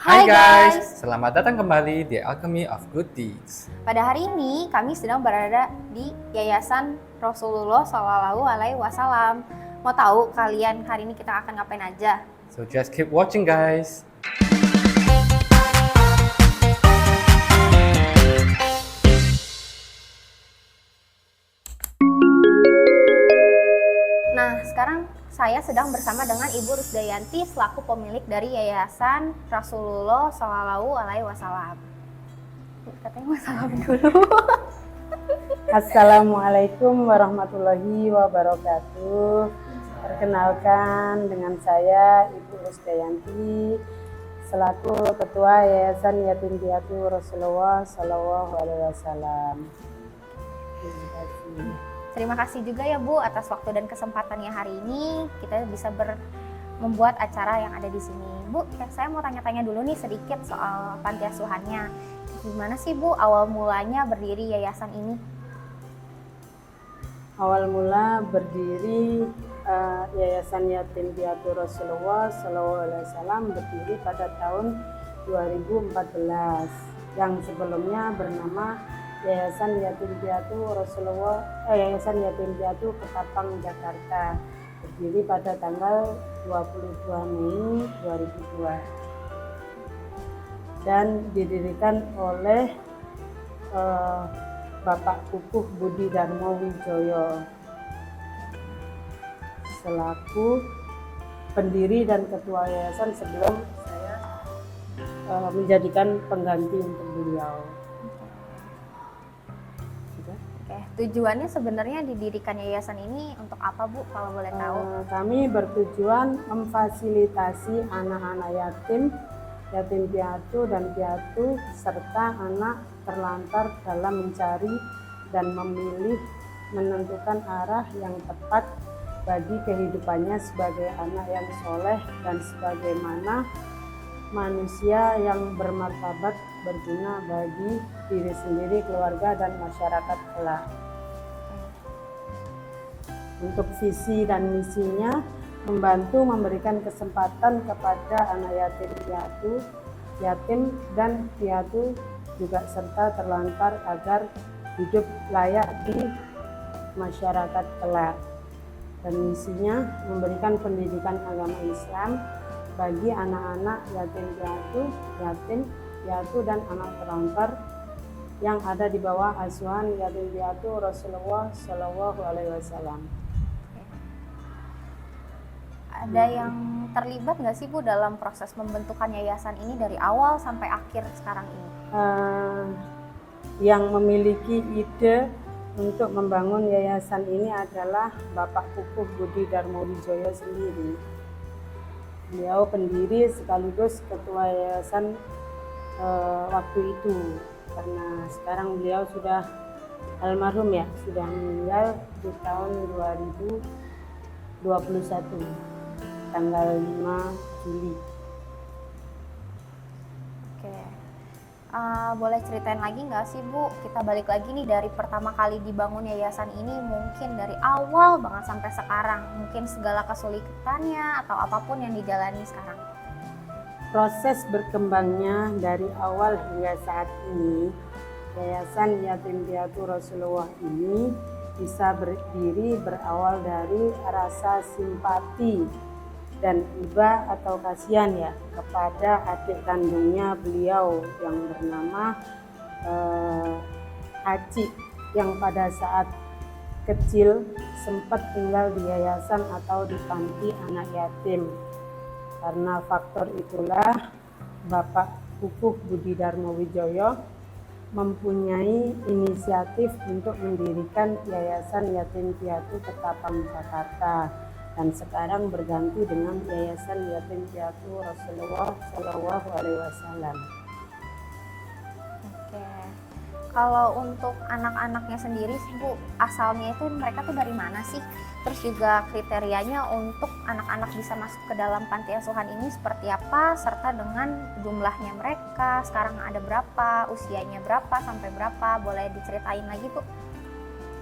Hai Hai guys, guys, selamat datang kembali di Alchemy of Good Deeds. pada hari ini kami sedang berada di Yayasan Rasulullah Shallallahu Alaihi Wasallam. Mau tahu kalian hari ini kita akan ngapain aja? So just keep watching guys. Nah, sekarang saya sedang bersama dengan Ibu Rusdayanti selaku pemilik dari Yayasan Rasulullah Shallallahu Alaihi Wasallam. Katanya mau salam dulu. Assalamualaikum warahmatullahi wabarakatuh. Perkenalkan dengan saya Ibu Rusdayanti selaku Ketua Yayasan Yatim Piatu Rasulullah Shallallahu Alaihi Wasallam. Terima kasih. Terima kasih juga ya Bu atas waktu dan kesempatannya hari ini kita bisa membuat acara yang ada di sini. Bu, saya mau tanya-tanya dulu nih sedikit soal panti asuhannya. Gimana sih Bu awal mulanya berdiri yayasan ini? Awal mula berdiri Yayasan Yatim Piatu Rasulullah Shallallahu Alaihi Wasallam berdiri pada tahun 2014 yang sebelumnya bernama Yayasan Yatim Piatu Rasulullah Yayasan Yatim Piatu Ketapang Jakarta, berdiri pada tanggal 22 Mei 2002 dan didirikan oleh Bapak Kukuh Budi Darmo Wijoyo selaku pendiri dan ketua yayasan sebelum saya menjadikan pengganti untuk beliau. Oke, tujuannya sebenarnya didirikan yayasan ini untuk apa Bu kalau boleh tahu? Kami bertujuan memfasilitasi anak-anak yatim piatu dan piatu serta anak terlantar dalam mencari dan memilih menentukan arah yang tepat bagi kehidupannya sebagai anak yang soleh dan sebagaimana manusia yang bermartabat berguna bagi diri sendiri, keluarga, dan masyarakat kelak. Untuk visi dan misinya membantu memberikan kesempatan kepada anak yatim dan piatu juga serta terlantar agar hidup layak di masyarakat kelak. Dan misinya memberikan pendidikan agama Islam bagi anak-anak yatim piatu dan anak terlantar yang ada di bawah asuhan yatim piatu Rasulullah Shallallahu Alaihi Wasallam. Ada yang terlibat nggak sih Bu dalam proses pembentukan yayasan ini dari awal sampai akhir sekarang ini? Yang memiliki ide untuk membangun yayasan ini adalah Bapak Kukuh Budi Darmo Wijoyo sendiri. Beliau pendiri sekaligus ketua yayasan waktu itu, karena sekarang beliau sudah almarhum ya, sudah meninggal di tahun 2021 tanggal 5 Juli. Oke, boleh ceritain lagi nggak sih Bu? Kita balik lagi nih dari pertama kali dibangun yayasan ini, mungkin dari awal banget sampai sekarang, mungkin segala kesulitannya atau apapun yang dijalani sekarang. Proses berkembangnya dari awal hingga saat ini, Yayasan Yatim Piatu Rasulullah ini bisa berdiri berawal dari rasa simpati dan iba atau kasihan ya kepada adik kandungnya beliau yang bernama Aci, yang pada saat kecil sempat tinggal di yayasan atau di panti anak yatim. Karena faktor itulah Bapak Kukuh Budi Darmo Wijoyo mempunyai inisiatif untuk mendirikan Yayasan Yatim Piatu Ketapang Jakarta, dan sekarang berganti dengan Yayasan Yatim Piatu Rasulullah Shallallahu Alaihi Wasallam. Oke, kalau untuk anak-anaknya sendiri sih Bu, asalnya itu mereka tuh dari mana sih? Terus juga kriterianya untuk anak-anak bisa masuk ke dalam panti asuhan ini seperti apa, serta dengan jumlahnya mereka sekarang ada berapa, usianya berapa sampai berapa, boleh diceritain lagi Bu?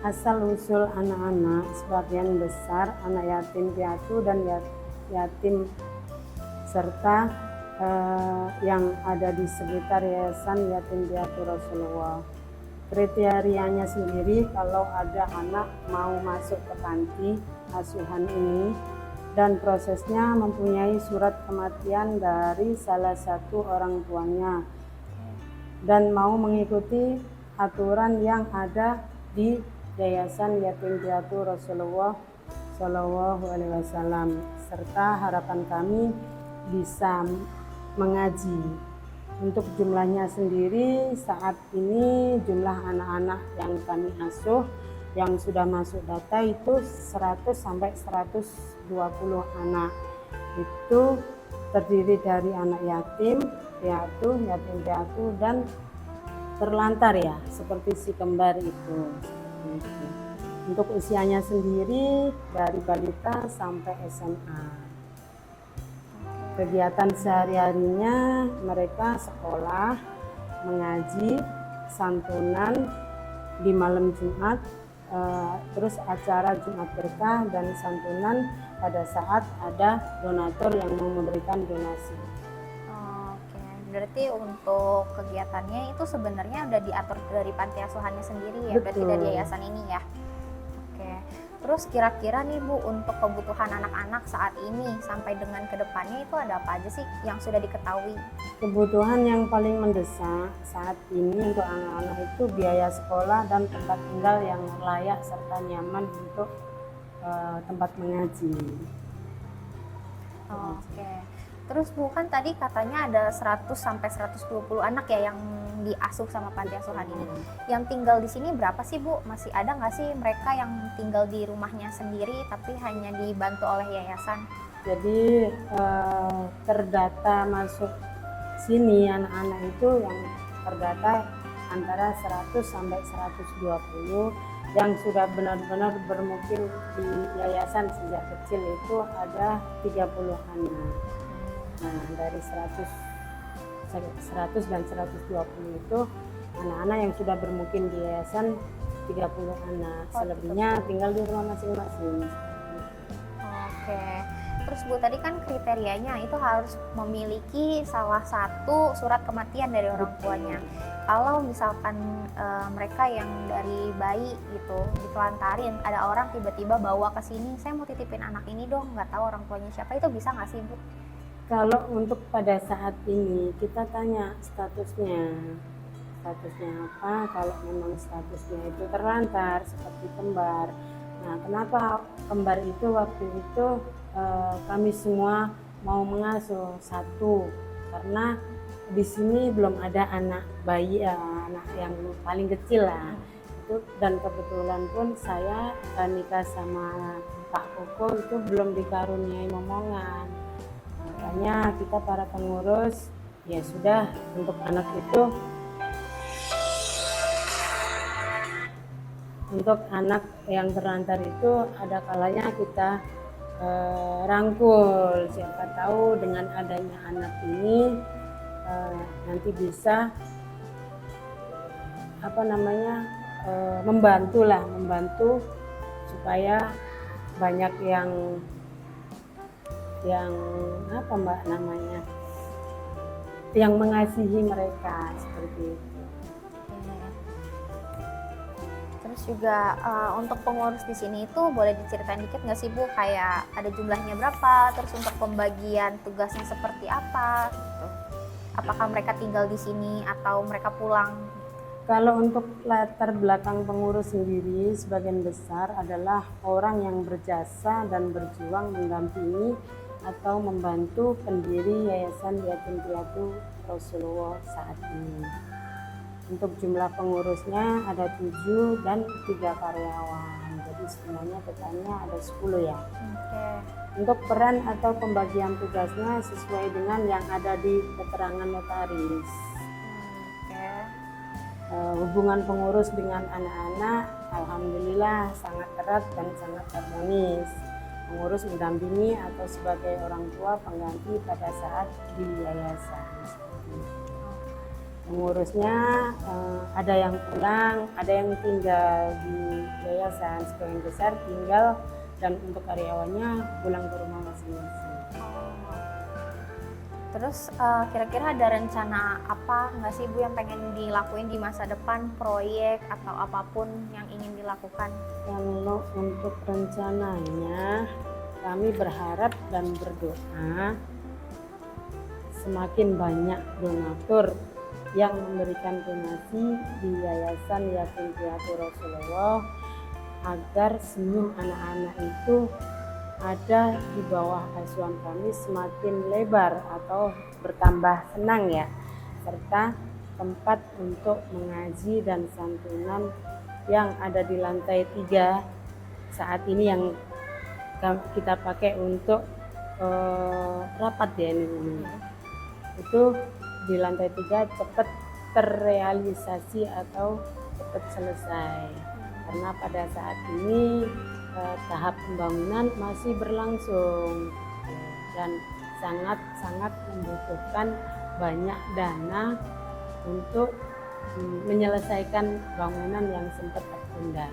Asal usul anak-anak sebagian besar anak yatim piatu dan yatim serta yang ada di sekitar Yayasan Yatim Piatu Rasulullah. Kriterianya sendiri kalau ada anak mau masuk ke panti asuhan ini dan prosesnya mempunyai surat kematian dari salah satu orang tuanya dan mau mengikuti aturan yang ada di Yayasan Yatim Piatu Rasulullah Shallallahu Alaihi Wasallam, serta harapan kami bisa mengaji. Untuk jumlahnya sendiri saat ini jumlah anak-anak yang kami asuh yang sudah masuk data itu 100 sampai 120 anak. Itu terdiri dari anak yatim piatu, dan terlantar ya, seperti si kembar itu. Untuk usianya sendiri dari balita sampai SMA. Kegiatan sehari-harinya mereka sekolah, mengaji, santunan di malam Jumat, terus acara Jumat Berkah dan santunan pada saat ada donatur yang mau memberikan donasi. Oke, berarti untuk kegiatannya itu sebenarnya udah diatur dari panti asuhannya sendiri ya, berarti Betul. dari yayasan ini ya. Oke, terus kira-kira nih Bu, untuk kebutuhan anak-anak saat ini sampai dengan kedepannya itu ada apa aja sih yang sudah diketahui? Kebutuhan yang paling mendesak saat ini untuk anak-anak itu biaya sekolah dan tempat tinggal yang layak serta nyaman untuk tempat mengaji. Oke. Terus Bu, kan tadi katanya ada 100 sampai 120 anak ya yang diasuh sama panti asuhan ini. Yang tinggal di sini berapa sih Bu? Masih ada nggak sih mereka yang tinggal di rumahnya sendiri tapi hanya dibantu oleh yayasan? Jadi terdata masuk sini anak-anak itu yang terdata antara 100 sampai 120 yang sudah benar-benar bermukim di yayasan sejak kecil itu ada 30 anak. Nah, dari 100 dan 120 itu anak-anak yang sudah bermukim di yayasan 30 anak. Selebihnya tinggal di rumah masing-masing. Oke. Terus Bu, tadi kan kriterianya itu harus memiliki salah satu surat kematian dari orang tuanya. Kalau misalkan mereka yang dari bayi gitu ditelantarin, ada orang tiba-tiba bawa ke sini, saya mau titipin anak ini dong, nggak tahu orang tuanya siapa, itu bisa nggak sih Bu? Kalau untuk pada saat ini kita tanya statusnya apa. Kalau memang statusnya itu terlantar seperti kembar. Nah, kenapa kembar itu waktu itu kami semua mau mengasuh satu, karena di sini belum ada anak bayi, anak yang paling kecil lah. Itu, dan kebetulan pun saya nikah sama Pak Koko itu belum dikaruniai momongan. Makanya kita para pengurus ya sudah, untuk anak itu, untuk anak yang terlantar itu ada kalanya kita rangkul, siapa tahu dengan adanya anak ini nanti bisa membantu supaya banyak yang yang mengasihi mereka seperti itu. Terus juga untuk pengurus di sini itu boleh diceritain dikit nggak sih Bu, kayak ada jumlahnya berapa, terus untuk pembagian tugasnya seperti apa gitu. Apakah mereka tinggal di sini atau mereka pulang? Kalau untuk latar belakang pengurus sendiri, sebagian besar adalah orang yang berjasa dan berjuang mendampingi atau membantu pendiri Yayasan Yatim Piatu Rasulullah saat ini. Untuk jumlah pengurusnya ada 7 dan 3 karyawan. Jadi semuanya totalnya ada 10 ya. Oke. Untuk peran atau pembagian tugasnya sesuai dengan yang ada di keterangan notaris. Oke. Hubungan pengurus dengan anak-anak alhamdulillah sangat erat dan sangat harmonis. Pengurus mendampingi atau sebagai orang tua pengganti pada saat di yayasan. Pengurusnya ada yang pulang, ada yang tinggal di yayasan. Sebagian besar tinggal, dan untuk karyawannya pulang ke rumah masing-masing. Terus kira-kira ada rencana apa nggak sih Bu yang pengen dilakuin di masa depan, proyek atau apapun yang ingin dilakukan? Kalau untuk rencananya, kami berharap dan berdoa semakin banyak donatur yang memberikan donasi di Yayasan Yatim Piatu Rasulullah agar senyum anak-anak itu ada di bawah asuhan kami semakin lebar atau bertambah senang ya, serta tempat untuk mengaji dan santunan yang ada di lantai 3 saat ini yang kita pakai untuk rapat ya ini. Itu di lantai 3 cepat terrealisasi atau cepat selesai karena pada saat ini tahap pembangunan masih berlangsung dan sangat-sangat membutuhkan banyak dana untuk menyelesaikan bangunan yang sempat tertunda.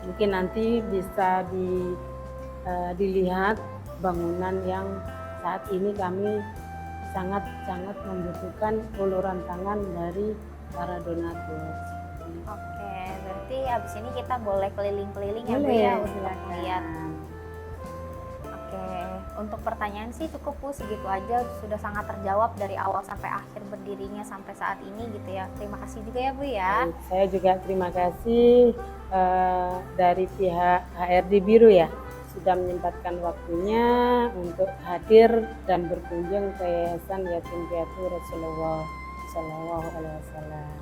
Mungkin nanti bisa dilihat bangunan yang saat ini kami sangat-sangat membutuhkan uluran tangan dari para donatur. Oke, berarti abis ini kita boleh keliling-keliling ya Bu ya untuk silakan. melihat. Oke, untuk pertanyaan sih cukup Bu, segitu aja sudah sangat terjawab dari awal sampai akhir berdirinya sampai saat ini gitu ya. Terima kasih juga ya Bu ya. Baik, saya juga terima kasih dari pihak HRD Biru ya sudah menyempatkan waktunya untuk hadir dan berkunjung ke Yayasan Yatim Piatu Rasulullah Shallallahu Alaihi Wasallam.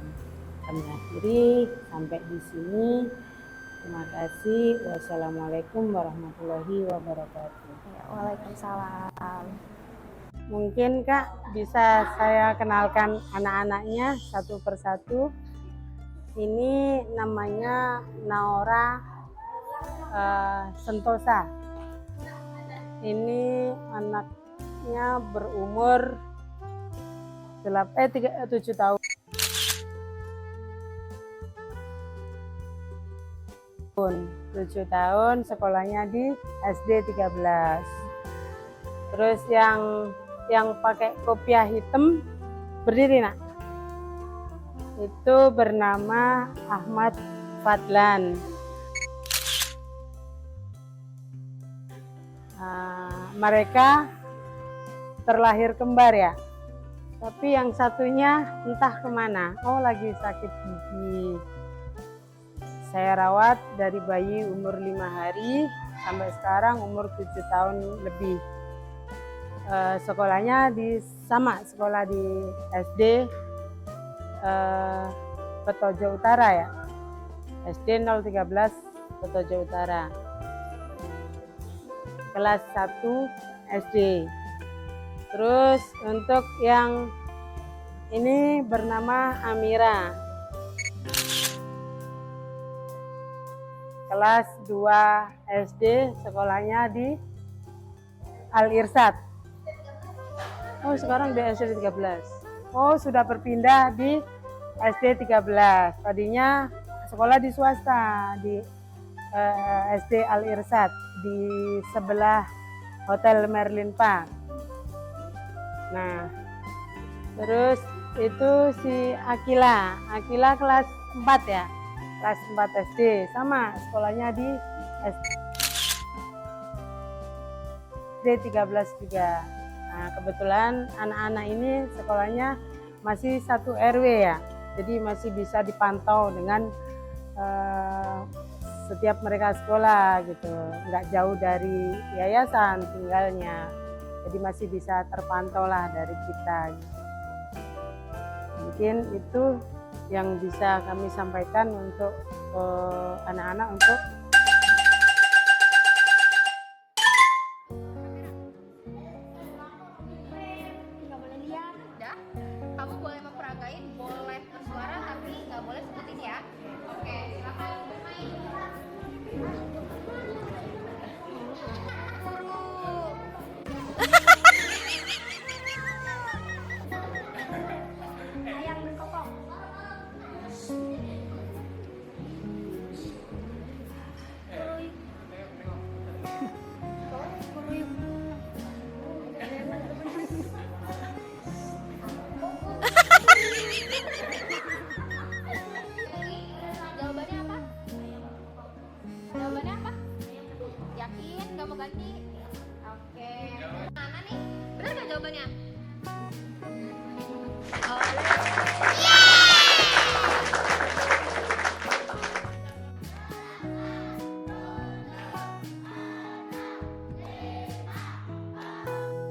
Kami akhiri sampai di sini. Terima kasih. Wassalamualaikum warahmatullahi wabarakatuh. Ya, Waalaikumsalam. Mungkin Kak bisa saya kenalkan anak-anaknya satu persatu. Ini namanya Naora Sentosa. Ini anaknya berumur 7 tahun. 7 tahun, sekolahnya di SD 13. Terus yang pakai kopiah hitam berdiri nak, itu bernama Ahmad Fadlan. Mereka terlahir kembar ya, tapi yang satunya entah kemana, lagi sakit gigi. Saya rawat dari bayi umur 5 hari sampai sekarang umur 7 tahun lebih. Sekolahnya sekolah di SD Petojo Utara ya, SD 013 Petojo Utara, kelas 1 SD. Terus untuk yang ini bernama Amira, kelas 2 SD, sekolahnya di Al Irsyad. Sekarang di SD 13. Sudah berpindah di SD 13. Tadinya sekolah di swasta di SD Al Irsyad di sebelah Hotel Merlin Park. Nah, terus itu si Akila kelas 4 ya. Kelas 4 SD, sama sekolahnya di SD 13 juga. Nah, kebetulan anak-anak ini sekolahnya masih satu RW ya, jadi masih bisa dipantau dengan setiap mereka sekolah gitu, nggak jauh dari yayasan tinggalnya, jadi masih bisa terpantau lah dari kita. Mungkin itu yang bisa kami sampaikan untuk anak-anak untuk Nggak boleh lihat, udah. Kamu boleh memperagain, boleh bersuara tapi nggak boleh sebutin ya. Oke, silakan bermain. Ayang berkokok. semuanya.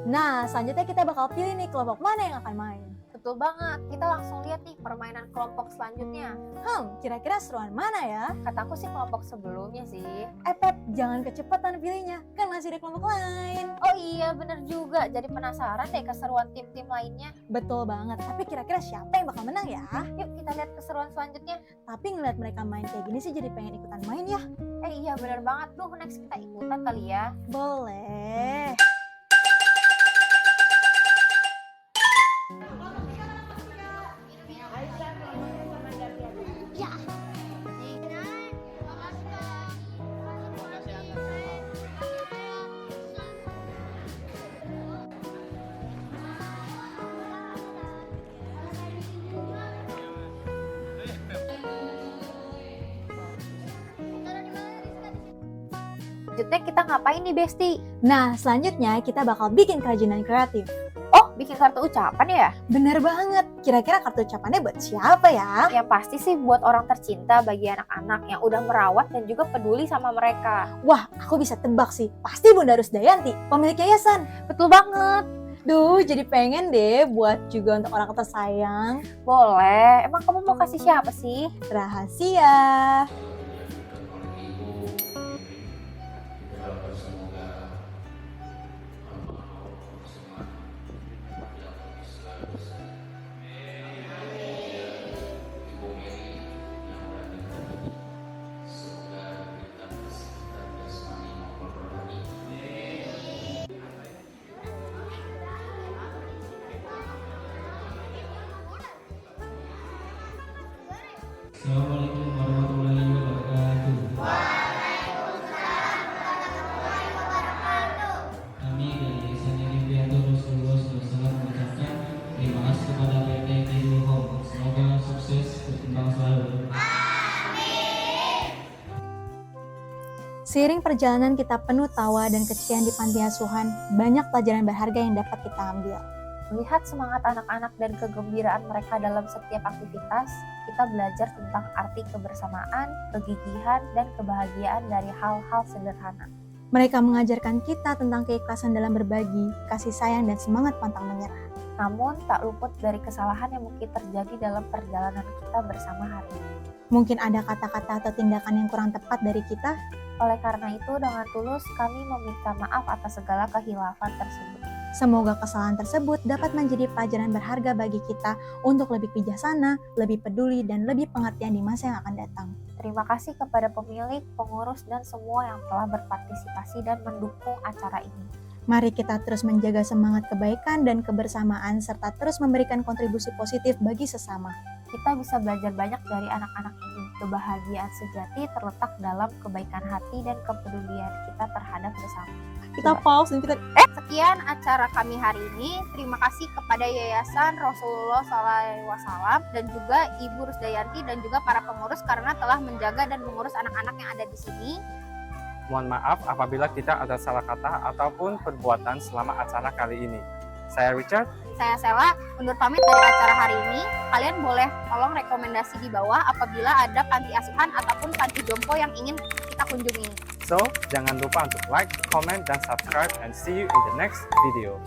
Nah, selanjutnya kita bakal pilih nih kelompok mana yang akan main. Betul banget, kita langsung lihat nih permainan kelompok selanjutnya. Kira-kira seruan mana ya? Kataku sih kelompok sebelumnya sih. Pep, jangan kecepatan pilihnya, kan masih ada kelompok lain. Oh iya, bener juga. Jadi penasaran deh keseruan tim-tim lainnya. Betul banget, tapi kira-kira siapa yang bakal menang ya? Yuk kita lihat keseruan selanjutnya. Tapi ngeliat mereka main kayak gini sih jadi pengen ikutan main ya. Iya bener banget tuh, next kita ikutan kali ya. Boleh. Selanjutnya kita ngapain nih Besti? Nah, selanjutnya kita bakal bikin kerajinan kreatif. Oh, bikin kartu ucapan ya? Bener banget, kira-kira kartu ucapannya buat siapa ya? Yang pasti sih buat orang tercinta bagi anak-anak yang udah merawat dan juga peduli sama mereka. Wah, aku bisa tebak sih, pasti Bunda Rusdayanti, pemilik yayasan. Betul banget. Duh, jadi pengen deh buat juga untuk orang tersayang. Boleh, emang kamu mau kasih siapa sih? Rahasia. Assalamualaikum warahmatullahi wabarakatuh. Kami dari Yayasan Yatim Rasulullah SAW mengucapkan terima kasih kepada PT Kidul Home. Semoga sukses berkembang selalu. Seiring perjalanan kita penuh tawa dan keceriaan di panti asuhan, banyak pelajaran berharga yang dapat kita ambil. Melihat semangat anak-anak dan kegembiraan mereka dalam setiap aktivitas, kita belajar tentang arti kebersamaan, kegigihan, dan kebahagiaan dari hal-hal sederhana. Mereka mengajarkan kita tentang keikhlasan dalam berbagi, kasih sayang, dan semangat pantang menyerah. Namun, tak luput dari kesalahan yang mungkin terjadi dalam perjalanan kita bersama hari ini. Mungkin ada kata-kata atau tindakan yang kurang tepat dari kita. Oleh karena itu, dengan tulus kami meminta maaf atas segala kehilafan tersebut. Semoga kesalahan tersebut dapat menjadi pelajaran berharga bagi kita untuk lebih bijaksana, lebih peduli, dan lebih pengertian di masa yang akan datang. Terima kasih kepada pemilik, pengurus, dan semua yang telah berpartisipasi dan mendukung acara ini. Mari kita terus menjaga semangat kebaikan dan kebersamaan serta terus memberikan kontribusi positif bagi sesama. Kita bisa belajar banyak dari anak-anak ini. Kebahagiaan sejati terletak dalam kebaikan hati dan kepedulian kita terhadap sesama. Kita pause dan kita Sekian acara kami hari ini. Terima kasih kepada Yayasan Rasulullah SAW dan juga Ibu Rusdayanti dan juga para pengurus karena telah menjaga dan mengurus anak-anak yang ada di sini. Mohon maaf apabila kita ada salah kata ataupun perbuatan selama acara kali ini. Saya Richard. Saya Sela, undur pamit dari acara hari ini. Kalian boleh tolong rekomendasi di bawah apabila ada panti asuhan ataupun panti jompo yang ingin kita kunjungi. So, jangan lupa untuk like, comment, dan subscribe and see you in the next video.